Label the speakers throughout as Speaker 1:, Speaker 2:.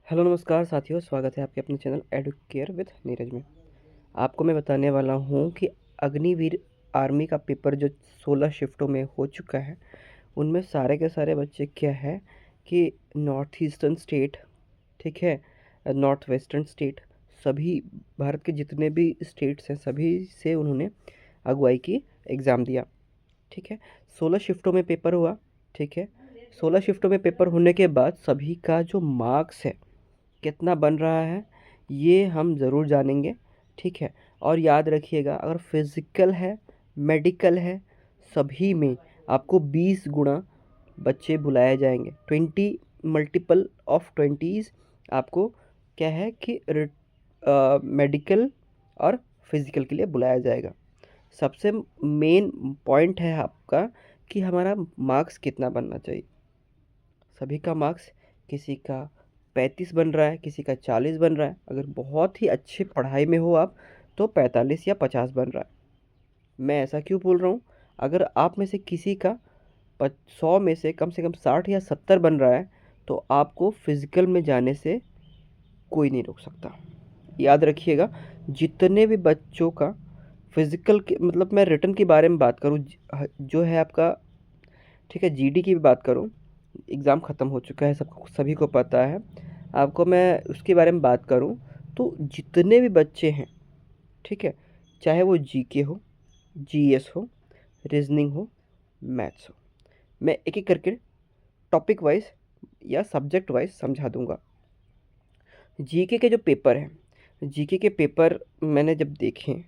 Speaker 1: Hello नमस्कार साथियों, स्वागत है आपके अपने चैनल एडुकेयर विद नीरज में। आपको मैं बताने वाला हूँ कि अग्निवीर आर्मी का पेपर जो 16 शिफ्टों में हो चुका है, उनमें सारे के सारे बच्चे क्या है कि नॉर्थ ईस्टर्न स्टेट, ठीक है, नॉर्थ वेस्टर्न स्टेट, सभी भारत के जितने भी स्टेट्स हैं सभी से उन्होंने अगुवाई की एग्ज़ाम दिया। ठीक है, 16 शिफ्टों में पेपर हुआ। ठीक है, 16 शिफ्टों में पेपर होने के बाद सभी का जो मार्क्स है कितना बन रहा है ये हम ज़रूर जानेंगे। ठीक है, और याद रखिएगा, अगर फिज़िकल है, मेडिकल है, सभी में आपको 20 गुना बच्चे बुलाए जाएंगे। 20 मल्टीपल ऑफ 20s आपको क्या है कि मेडिकल और फिज़िकल के लिए बुलाया जाएगा। सबसे मेन पॉइंट है आपका कि हमारा मार्क्स कितना बनना चाहिए। सभी का मार्क्स किसी का 35 बन रहा है, किसी का 40 बन रहा है। अगर बहुत ही अच्छे पढ़ाई में हो आप तो 45 या 50 बन रहा है। मैं ऐसा क्यों बोल रहा हूँ? अगर आप में से किसी का 100 में से कम 60 या 70 बन रहा है तो आपको फिज़िकल में जाने से कोई नहीं रोक सकता। याद रखिएगा, जितने भी बच्चों का फिज़िकल के मतलब मैं रिटन के बारे में बात करूँ, जो है आपका, ठीक है, जीडी की भी बात करूँ, एग्ज़ाम ख़त्म हो चुका है, सबको सभी को पता है। आपको मैं उसके बारे में बात करूँ तो जितने भी बच्चे हैं, ठीक है, चाहे वो जीके हो, जीएस हो, रीजनिंग हो, मैथ्स हो, मैं एक एक करके टॉपिक वाइज या सब्जेक्ट वाइज समझा दूंगा। जीके के जो पेपर हैं, जीके के पेपर मैंने जब देखे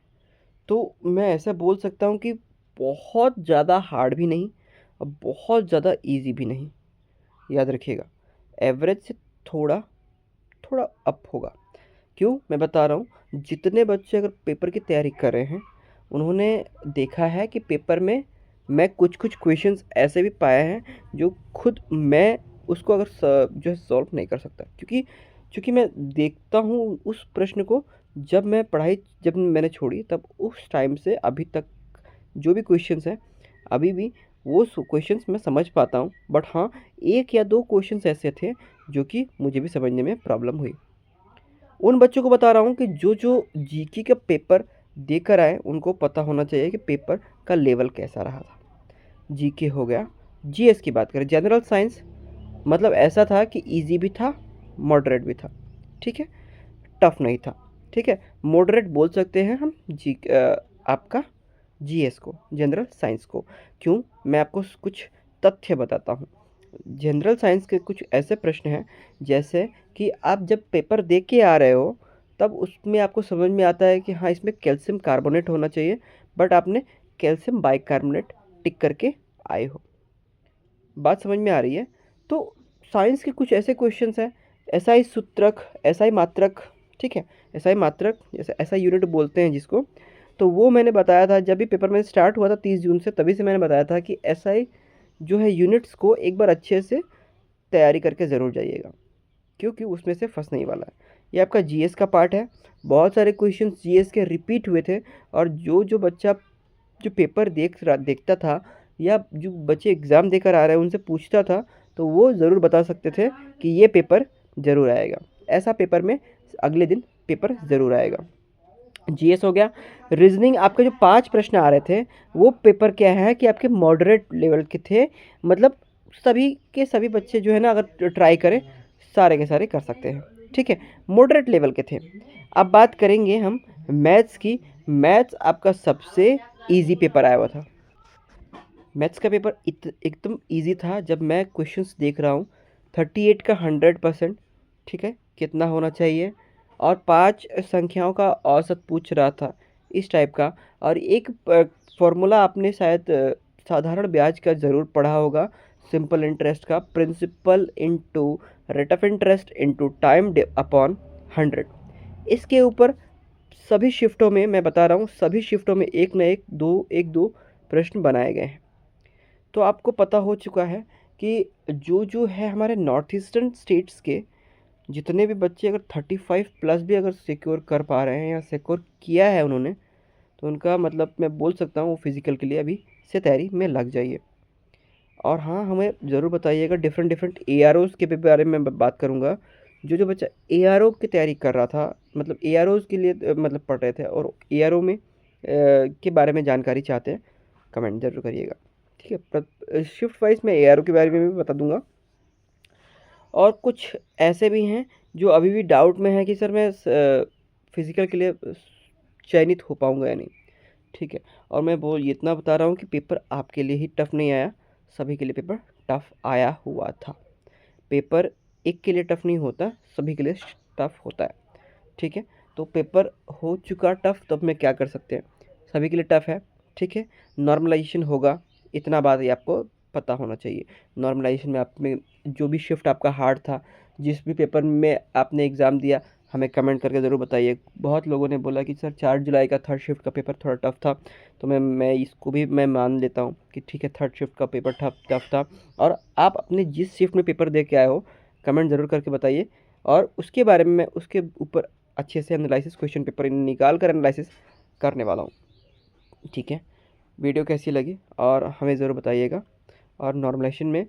Speaker 1: तो मैं ऐसा बोल सकता हूँ कि बहुत ज़्यादा हार्ड भी नहीं और बहुत ज़्यादा इजी भी नहीं। याद रखिएगा, एवरेज से थोड़ा थोड़ा अप होगा। क्यों मैं बता रहा हूँ, जितने बच्चे अगर पेपर की तैयारी कर रहे हैं उन्होंने देखा है कि पेपर में मैं कुछ कुछ क्वेश्चंस ऐसे भी पाए हैं जो खुद मैं उसको अगर जो है सॉल्व नहीं कर सकता, क्योंकि क्योंकि मैं देखता हूँ उस प्रश्न को। जब मैंने छोड़ी तब उस टाइम से अभी तक जो भी क्वेश्चंस हैं, अभी भी वो क्वेश्चंस मैं समझ पाता हूँ। बट हाँ, एक या दो क्वेश्चंस ऐसे थे जो कि मुझे भी समझने में प्रॉब्लम हुई। उन बच्चों को बता रहा हूँ कि जो जो जीके का पेपर देकर आए उनको पता होना चाहिए कि पेपर का लेवल कैसा रहा था। जीके हो गया। जीएस की बात करें, जनरल साइंस, मतलब ऐसा था कि इजी भी था, मॉडरेट भी था। ठीक है, टफ नहीं था। ठीक है, मॉडरेट बोल सकते हैं हम आपका जीएस को, जनरल साइंस को। क्यों, मैं आपको कुछ तथ्य बताता हूँ। जनरल साइंस के कुछ ऐसे प्रश्न हैं जैसे कि आप जब पेपर दे के आ रहे हो तब उसमें आपको समझ में आता है कि हाँ, इसमें कैल्शियम कार्बोनेट होना चाहिए, बट आपने कैल्शियम बाइकार्बोनेट टिक करके आए हो। बात समझ में आ रही है? तो साइंस के कुछ ऐसे क्वेश्चंस हैं, एसआई सूत्रक, एसआई मात्रक, ठीक है, एसआई मात्रक जैसे एसआई यूनिट बोलते हैं जिसको, तो वो मैंने बताया था जब भी पेपर में स्टार्ट हुआ था 30 जून से, तभी से मैंने बताया था कि एसआई जो है यूनिट्स को एक बार अच्छे से तैयारी करके ज़रूर जाइएगा, क्योंकि उसमें से फंस नहीं वाला है। ये आपका जीएस का पार्ट है। बहुत सारे क्वेश्चंस जीएस के रिपीट हुए थे, और जो जो बच्चा जो पेपर देखता था या जो बच्चे एग्ज़ाम देकर आ रहे हैं उनसे पूछता था तो वो ज़रूर बता सकते थे कि ये पेपर ज़रूर आएगा, ऐसा पेपर में अगले दिन पेपर ज़रूर आएगा। जीएस हो गया। रीजनिंग, आपके जो 5 प्रश्न आ रहे थे वो पेपर क्या है कि आपके मॉडरेट लेवल के थे, मतलब सभी के सभी बच्चे जो है ना अगर ट्राई करें सारे के सारे कर सकते हैं। ठीक है, मॉडरेट लेवल के थे। अब बात करेंगे हम मैथ्स की। मैथ्स आपका सबसे इजी पेपर आया हुआ था। मैथ्स का पेपर एकदम इजी था। जब मैं क्वेश्चंस देख रहा हूँ 38 का 100%, ठीक है, कितना होना चाहिए, और 5 संख्याओं का औसत पूछ रहा था इस टाइप का। और एक फॉर्मूला आपने शायद साधारण ब्याज का ज़रूर पढ़ा होगा, सिंपल इंटरेस्ट का, principal into rate of interest into time upon 100। इसके ऊपर सभी शिफ्टों में, मैं बता रहा हूँ, सभी शिफ्टों में एक दो प्रश्न बनाए गए हैं। तो आपको पता हो चुका है कि जो जो है हमारे नॉर्थ ईस्टर्न स्टेट्स के जितने भी बच्चे अगर 35 प्लस भी अगर सिक्योर कर पा रहे हैं या सिक्योर किया है उन्होंने, तो उनका मतलब मैं बोल सकता हूँ वो फिज़िकल के लिए अभी से तैयारी में लग जाइए। और हाँ, हमें ज़रूर बताइएगा डिफरेंट डिफरेंट एआरओज़ के बारे में बात करूँगा, जो जो बच्चा ARO की तैयारी कर रहा था, मतलब AROs के लिए मतलब पढ़ रहे थे और ARO में के बारे में जानकारी चाहते हैं, कमेंट ज़रूर करिएगा। ठीक है, शिफ्ट वाइज मैं ARO के बारे में भी बता दूंगा। और कुछ ऐसे भी हैं जो अभी भी डाउट में है कि सर मैं फिज़िकल के लिए चयनित हो पाऊँगा या नहीं। ठीक है, और मैं वो इतना बता रहा हूँ कि पेपर आपके लिए ही टफ़ नहीं आया, सभी के लिए पेपर टफ़ आया हुआ था। पेपर एक के लिए टफ़ नहीं होता, सभी के लिए टफ़ होता है। ठीक है, तो पेपर हो चुका टफ़, तो अब मैं क्या कर सकते हैं, सभी के लिए टफ़ है। ठीक है, नॉर्मलाइजेशन होगा, इतना बात ही आपको पता होना चाहिए। नॉर्मलाइजेशन में आप में जो भी शिफ्ट आपका हार्ड था, जिस भी पेपर में आपने एग्ज़ाम दिया, हमें कमेंट करके ज़रूर बताइए। बहुत लोगों ने बोला कि सर 4 जुलाई का थर्ड शिफ्ट का पेपर थोड़ा टफ़ था, तो मैं इसको भी मैं मान लेता हूँ कि ठीक है, थर्ड शिफ्ट का पेपर टफ़ था। और आप अपने जिस शिफ्ट में पेपर दे के आए हो, कमेंट ज़रूर करके बताइए, और उसके बारे में मैं उसके ऊपर अच्छे से एनालिसिस, क्वेश्चन पेपर निकाल कर एनालिसिस करने वाला हूँ। ठीक है, वीडियो कैसी लगी और हमें ज़रूर बताइएगा। और नॉर्मलाइजेशन में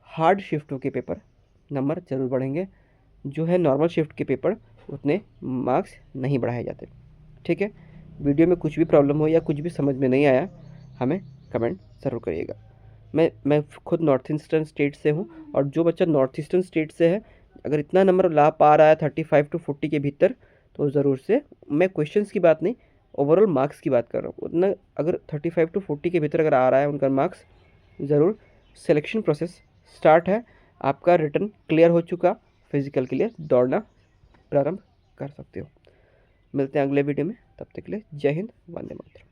Speaker 1: हार्ड शिफ्टों के पेपर नंबर ज़रूर बढ़ेंगे, जो है नॉर्मल शिफ्ट के पेपर उतने मार्क्स नहीं बढ़ाए जाते। ठीक है, वीडियो में कुछ भी प्रॉब्लम हो या कुछ भी समझ में नहीं आया, हमें कमेंट ज़रूर करिएगा। मैं खुद नॉर्थ ईस्टर्न स्टेट से हूँ, और जो बच्चा नॉर्थ ईस्टर्न स्टेट से है, अगर इतना नंबर ला पा रहा है 35 to 40 के भीतर, तो ज़रूर से, मैं क्वेश्चंस की बात नहीं, ओवरऑल मार्क्स की बात कर रहा हूँ, उतना अगर 35 to 40 के भीतर अगर आ रहा है उनका मार्क्स, ज़रूर सिलेक्शन प्रोसेस स्टार्ट है, आपका रिटर्न क्लियर हो चुका, फिजिकल के लिए दौड़ना प्रारंभ कर सकते हो। मिलते हैं अगले वीडियो में, तब तक के लिए जय हिंद, वंदे मातरम।